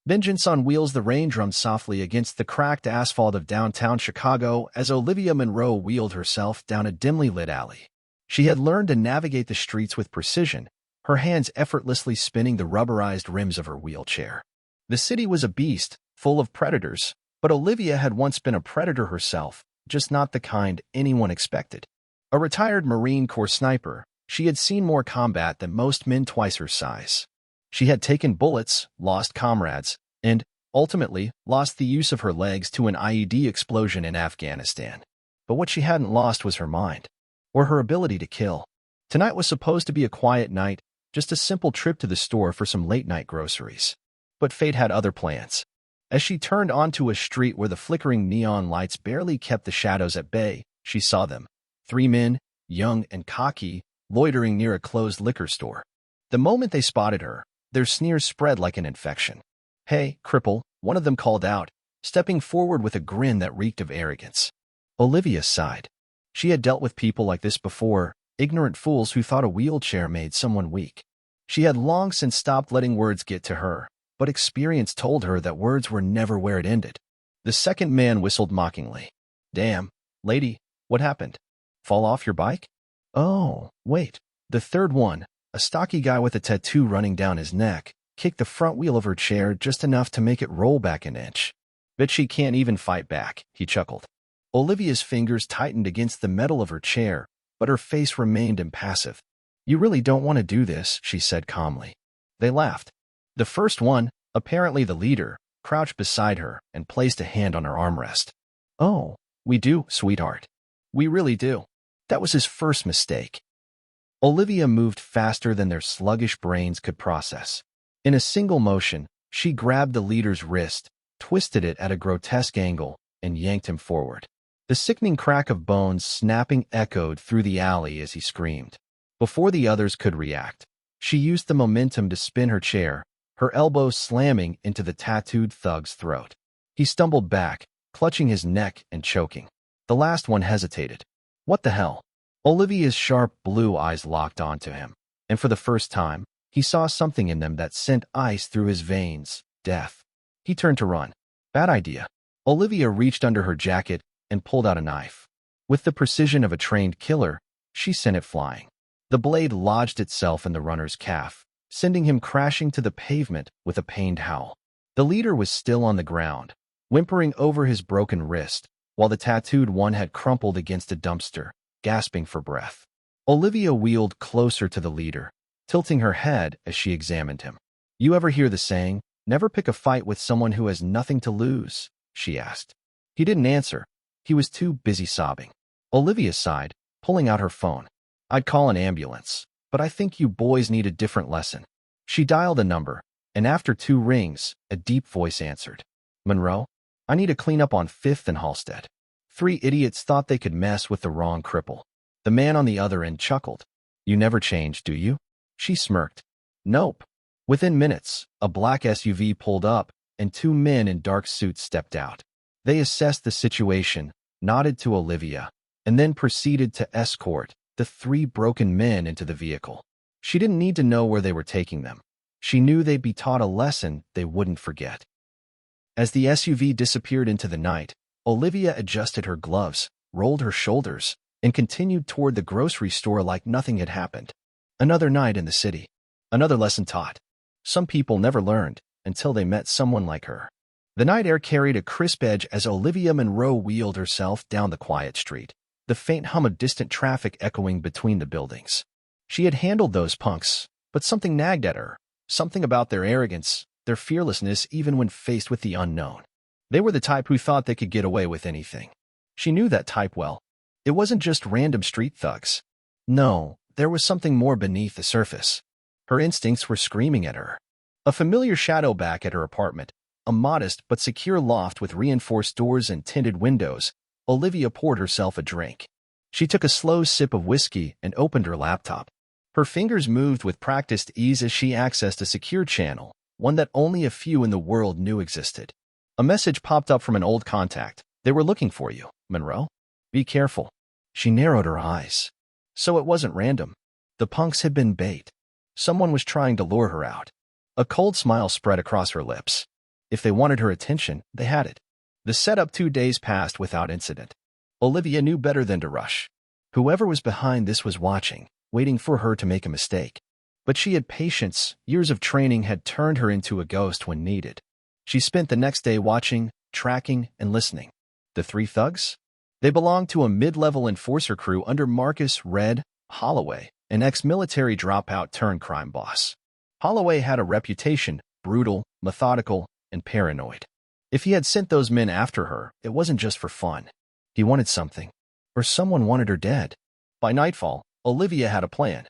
Vengeance on Wheels. The rain drummed softly against the cracked asphalt of downtown Chicago as Olivia Monroe wheeled herself down a dimly lit alley. She had learned to navigate the streets with precision, her hands effortlessly spinning the rubberized rims of her wheelchair. The city was a beast, full of predators, but Olivia had once been a predator herself, just not the kind anyone expected. A retired Marine Corps sniper, she had seen more combat than most men twice her size. She had taken bullets, lost comrades, and, ultimately, lost the use of her legs to an IED explosion in Afghanistan. But what she hadn't lost was her mind, or her ability to kill. Tonight was supposed to be a quiet night, just a simple trip to the store for some late-night groceries. But fate had other plans. As she turned onto a street where the flickering neon lights barely kept the shadows at bay, she saw them. 3 men, young and cocky, loitering near a closed liquor store. The moment they spotted her, their sneers spread like an infection. "Hey, cripple," one of them called out, stepping forward with a grin that reeked of arrogance. Olivia sighed. She had dealt with people like this before, ignorant fools who thought a wheelchair made someone weak. She had long since stopped letting words get to her, but experience told her that words were never where it ended. The second man whistled mockingly. "Damn, lady, what happened? Fall off your bike?" "Oh, wait." The third one, a stocky guy with a tattoo running down his neck, kicked the front wheel of her chair just enough to make it roll back an inch. "Bet she can't even fight back," he chuckled. Olivia's fingers tightened against the metal of her chair, but her face remained impassive. "You really don't want to do this," she said calmly. They laughed. The first one, apparently the leader, crouched beside her and placed a hand on her armrest. "Oh, we do, sweetheart. We really do." That was his first mistake. Olivia moved faster than their sluggish brains could process. In a single motion, she grabbed the leader's wrist, twisted it at a grotesque angle, and yanked him forward. The sickening crack of bones snapping echoed through the alley as he screamed. Before the others could react, she used the momentum to spin her chair, her elbow slamming into the tattooed thug's throat. He stumbled back, clutching his neck and choking. The last one hesitated. What the hell? Olivia's sharp blue eyes locked onto him, and for the first time, he saw something in them that sent ice through his veins. Death. He turned to run. Bad idea. Olivia reached under her jacket and pulled out a knife. With the precision of a trained killer, she sent it flying. The blade lodged itself in the runner's calf, sending him crashing to the pavement with a pained howl. The leader was still on the ground, whimpering over his broken wrist, while the tattooed one had crumpled against a dumpster, gasping for breath. Olivia wheeled closer to the leader, tilting her head as she examined him. "You ever hear the saying, never pick a fight with someone who has nothing to lose?" she asked. He didn't answer. He was too busy sobbing. Olivia sighed, pulling out her phone. "I'd call an ambulance, but I think you boys need a different lesson." She dialed a number, and after 2 rings, a deep voice answered. "Monroe, I need to clean up on 5th and Halstead." 3 idiots thought they could mess with the wrong cripple. The man on the other end chuckled. "You never change, do you?" She smirked. "Nope." Within minutes, a black SUV pulled up, and 2 men in dark suits stepped out. They assessed the situation, nodded to Olivia, and then proceeded to escort the 3 broken men into the vehicle. She didn't need to know where they were taking them. She knew they'd be taught a lesson they wouldn't forget. As the SUV disappeared into the night, Olivia adjusted her gloves, rolled her shoulders, and continued toward the grocery store like nothing had happened. Another night in the city. Another lesson taught. Some people never learned until they met someone like her. The night air carried a crisp edge as Olivia Monroe wheeled herself down the quiet street, the faint hum of distant traffic echoing between the buildings. She had handled those punks, but something nagged at her, something about their arrogance, their fearlessness even when faced with the unknown. They were the type who thought they could get away with anything. She knew that type well. It wasn't just random street thugs. No, there was something more beneath the surface. Her instincts were screaming at her. A familiar shadow back at her apartment, a modest but secure loft with reinforced doors and tinted windows, Olivia poured herself a drink. She took a slow sip of whiskey and opened her laptop. Her fingers moved with practiced ease as she accessed a secure channel, one that only a few in the world knew existed. A message popped up from an old contact. "They were looking for you, Monroe. Be careful." She narrowed her eyes. So it wasn't random. The punks had been bait. Someone was trying to lure her out. A cold smile spread across her lips. If they wanted her attention, they had it. The setup 2 days passed without incident. Olivia knew better than to rush. Whoever was behind this was watching, waiting for her to make a mistake. But she had patience. Years of training had turned her into a ghost when needed. She spent the next day watching, tracking, and listening. The three thugs? They belonged to a mid-level enforcer crew under Marcus Red Holloway, an ex-military dropout-turned-crime boss. Holloway had a reputation, brutal, methodical, and paranoid. If he had sent those men after her, it wasn't just for fun. He wanted something. Or someone wanted her dead. By nightfall, Olivia had a plan.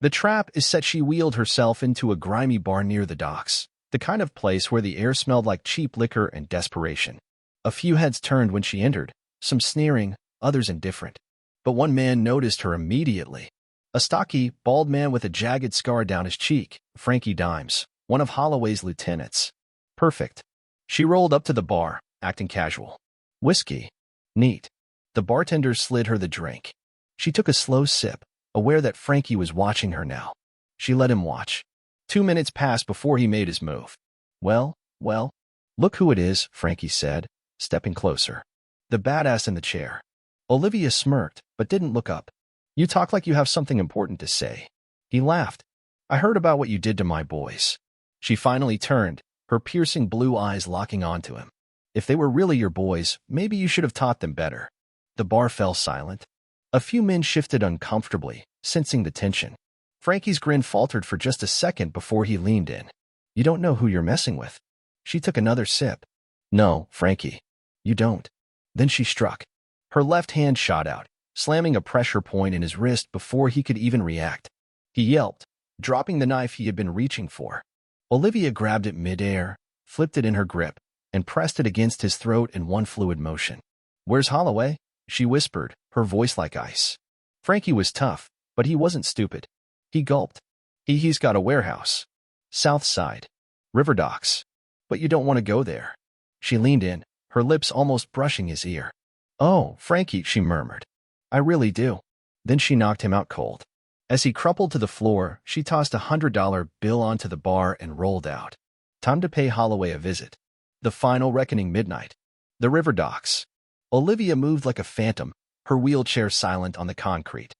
The trap is set. She wheeled herself into a grimy bar near the docks, the kind of place where the air smelled like cheap liquor and desperation. A few heads turned when she entered, some sneering, others indifferent. But one man noticed her immediately. A stocky, bald man with a jagged scar down his cheek, Frankie Dimes, one of Holloway's lieutenants. Perfect. She rolled up to the bar, acting casual. Whiskey. Neat. The bartender slid her the drink. She took a slow sip, aware that Frankie was watching her now. She let him watch. 2 minutes passed before he made his move. Well, look who it is, Frankie said, stepping closer. The badass in the chair. Olivia smirked, but didn't look up. You talk like you have something important to say. He laughed. I heard about what you did to my boys. She finally turned, her piercing blue eyes locking onto him. If they were really your boys, maybe you should have taught them better. The bar fell silent. A few men shifted uncomfortably, sensing the tension. Frankie's grin faltered for just a second before he leaned in. You don't know who you're messing with. She took another sip. No, Frankie. You don't. Then she struck. Her left hand shot out, slamming a pressure point in his wrist before he could even react. He yelped, dropping the knife he had been reaching for. Olivia grabbed it midair, flipped it in her grip, and pressed it against his throat in one fluid motion. Where's Holloway? She whispered, her voice like ice. Frankie was tough, but he wasn't stupid. He gulped. He's got a warehouse. South Side. River Docks. But you don't want to go there. She leaned in, her lips almost brushing his ear. Oh, Frankie, she murmured. I really do. Then she knocked him out cold. As he crumpled to the floor, she tossed a $100 bill onto the bar and rolled out. Time to pay Holloway a visit. The final reckoning midnight. The river docks. Olivia moved like a phantom, her wheelchair silent on the concrete.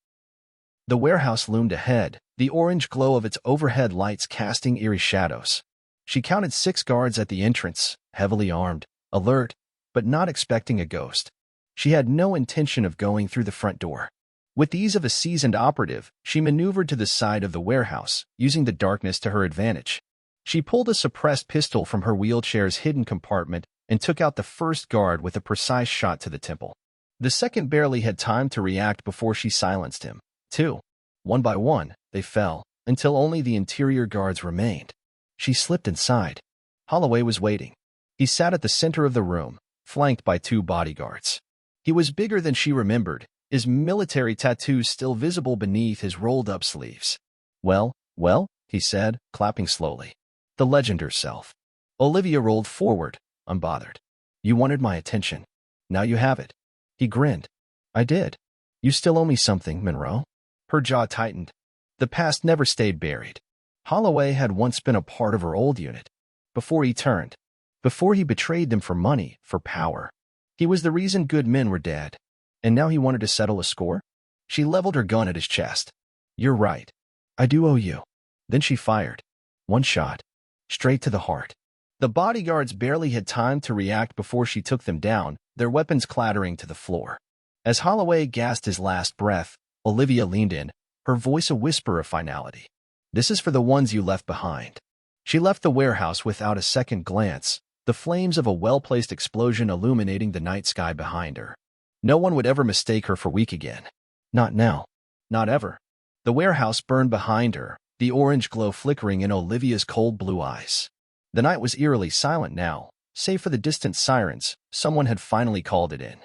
The warehouse loomed ahead, the orange glow of its overhead lights casting eerie shadows. She counted 6 guards at the entrance, heavily armed, alert, but not expecting a ghost. She had no intention of going through the front door. With the ease of a seasoned operative, she maneuvered to the side of the warehouse, using the darkness to her advantage. She pulled a suppressed pistol from her wheelchair's hidden compartment and took out the first guard with a precise shot to the temple. The second barely had time to react before she silenced him. 2. One by one, they fell, until only the interior guards remained. She slipped inside. Holloway was waiting. He sat at the center of the room, flanked by 2 bodyguards. He was bigger than she remembered, his military tattoos still visible beneath his rolled-up sleeves. Well, he said, clapping slowly. The legend herself. Olivia rolled forward, unbothered. You wanted my attention. Now you have it. He grinned. I did. You still owe me something, Monroe. Her jaw tightened. The past never stayed buried. Holloway had once been a part of her old unit. Before he turned. Before he betrayed them for money, for power. He was the reason good men were dead. And now he wanted to settle a score? She leveled her gun at his chest. You're right. I do owe you. Then she fired. 1 shot. Straight to the heart. The bodyguards barely had time to react before she took them down, their weapons clattering to the floor. As Holloway gasped his last breath, Olivia leaned in, her voice a whisper of finality. This is for the ones you left behind. She left the warehouse without a second glance, the flames of a well-placed explosion illuminating the night sky behind her. No one would ever mistake her for weak again. Not now. Not ever. The warehouse burned behind her, the orange glow flickering in Olivia's cold blue eyes. The night was eerily silent now, save for the distant sirens. Someone had finally called it in.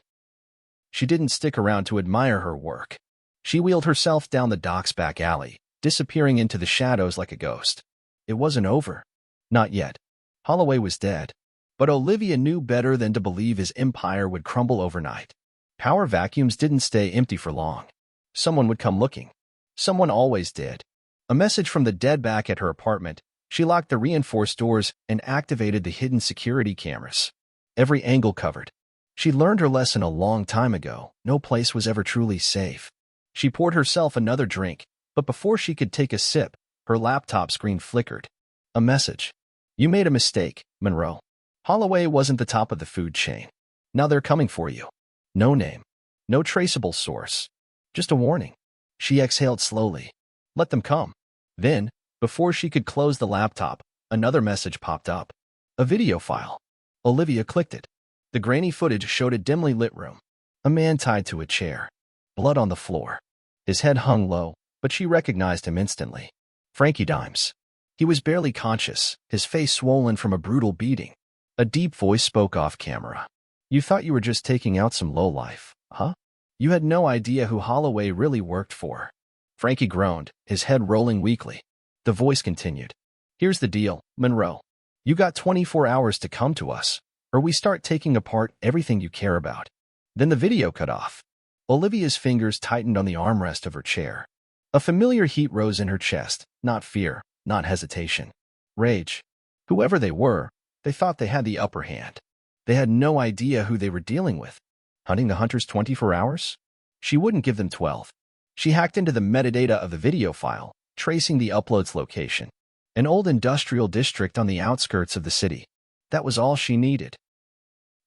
She didn't stick around to admire her work. She wheeled herself down the dock's back alley, disappearing into the shadows like a ghost. It wasn't over. Not yet. Holloway was dead. But Olivia knew better than to believe his empire would crumble overnight. Power vacuums didn't stay empty for long. Someone would come looking. Someone always did. A message from the dead back at her apartment. She locked the reinforced doors and activated the hidden security cameras. Every angle covered. She learned her lesson a long time ago. No place was ever truly safe. She poured herself another drink, but before she could take a sip, her laptop screen flickered. A message. You made a mistake, Monroe. Holloway wasn't the top of the food chain. Now they're coming for you. No name. No traceable source. Just a warning. She exhaled slowly. Let them come. Then, before she could close the laptop, another message popped up. A video file. Olivia clicked it. The grainy footage showed a dimly lit room. A man tied to a chair. Blood on the floor. His head hung low, but she recognized him instantly. Frankie Dimes. He was barely conscious, his face swollen from a brutal beating. A deep voice spoke off camera. You thought you were just taking out some lowlife, huh? You had no idea who Holloway really worked for. Frankie groaned, his head rolling weakly. The voice continued. Here's the deal, Monroe. You got 24 hours to come to us, or we start taking apart everything you care about. Then the video cut off. Olivia's fingers tightened on the armrest of her chair. A familiar heat rose in her chest, not fear, not hesitation. Rage. Whoever they were, they thought they had the upper hand. They had no idea who they were dealing with. Hunting the hunters 24 hours? She wouldn't give them 12. She hacked into the metadata of the video file, tracing the upload's location. An old industrial district on the outskirts of the city. That was all she needed.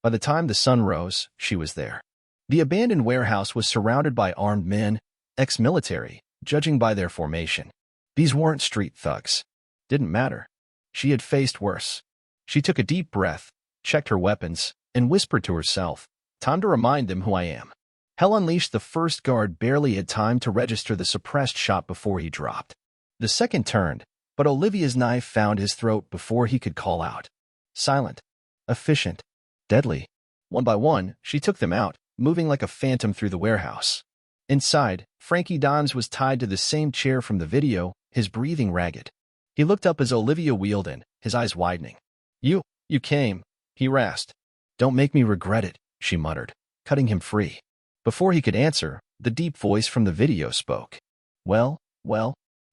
By the time the sun rose, she was there. The abandoned warehouse was surrounded by armed men, ex-military, judging by their formation. These weren't street thugs. Didn't matter. She had faced worse. She took a deep breath, checked her weapons, and whispered to herself, time to remind them who I am. Hell unleashed. The first guard barely had time to register the suppressed shot before he dropped. The second turned, but Olivia's knife found his throat before he could call out. Silent, efficient, deadly. One by one, she took them out, moving like a phantom through the warehouse. Inside, Frankie Dimes was tied to the same chair from the video, his breathing ragged. He looked up as Olivia wheeled in, his eyes widening. You came, he rasped. Don't make me regret it, she muttered, cutting him free. Before he could answer, the deep voice from the video spoke. Well,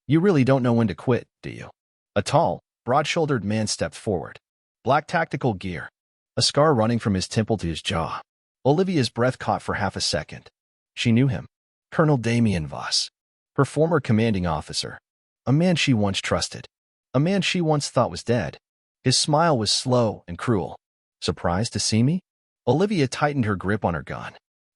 you really don't know when to quit, do you? A tall, broad-shouldered man stepped forward. Black tactical gear. A scar running from his temple to his jaw. Olivia's breath caught for half a second. She knew him. Colonel Damien Voss. Her former commanding officer. A man she once trusted. A man she once thought was dead. His smile was slow and cruel. Surprised to see me? Olivia tightened her grip on her gun.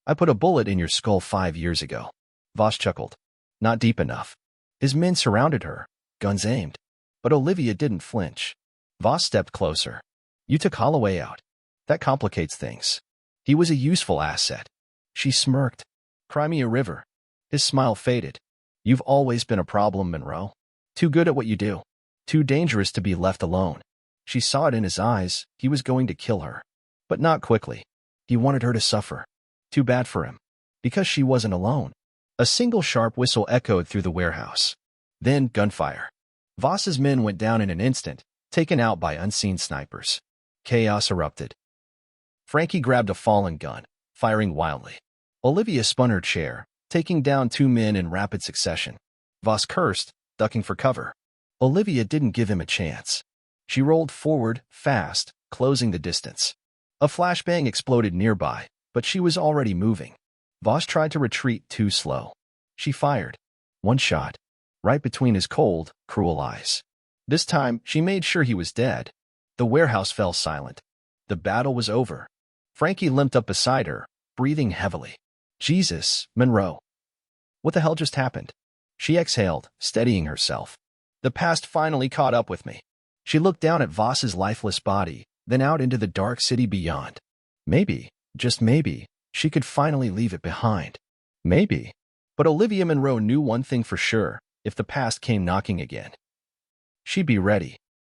I put a bullet in your skull 5 years ago. Voss chuckled. Not deep enough. His men surrounded her, guns aimed. But Olivia didn't flinch. Voss stepped closer. You took Holloway out. That complicates things. He was a useful asset. She smirked. Crimea River. His smile faded. You've always been a problem, Monroe. Too good at what you do. Too dangerous to be left alone. She saw it in his eyes. He was going to kill her. But not quickly. He wanted her to suffer. Too bad for him. Because she wasn't alone. A single sharp whistle echoed through the warehouse. Then gunfire. Voss's men went down in an instant, taken out by unseen snipers. Chaos erupted. Frankie grabbed a fallen gun, firing wildly. Olivia spun her chair, taking down 2 men in rapid succession. Voss cursed, ducking for cover. Olivia didn't give him a chance. She rolled forward, fast, closing the distance. A flashbang exploded nearby, but she was already moving. Voss tried to retreat too slow. She fired. One shot. Right between his cold, cruel eyes. This time, she made sure he was dead. The warehouse fell silent. The battle was over. Frankie limped up beside her, breathing heavily. Jesus, Monroe. What the hell just happened? She exhaled, steadying herself. The past finally caught up with me. She looked down at Voss's lifeless body, then out into the dark city beyond. Maybe, just maybe, she could finally leave it behind. Maybe. But Olivia Monroe knew one thing for sure, if the past came knocking again. She'd be ready.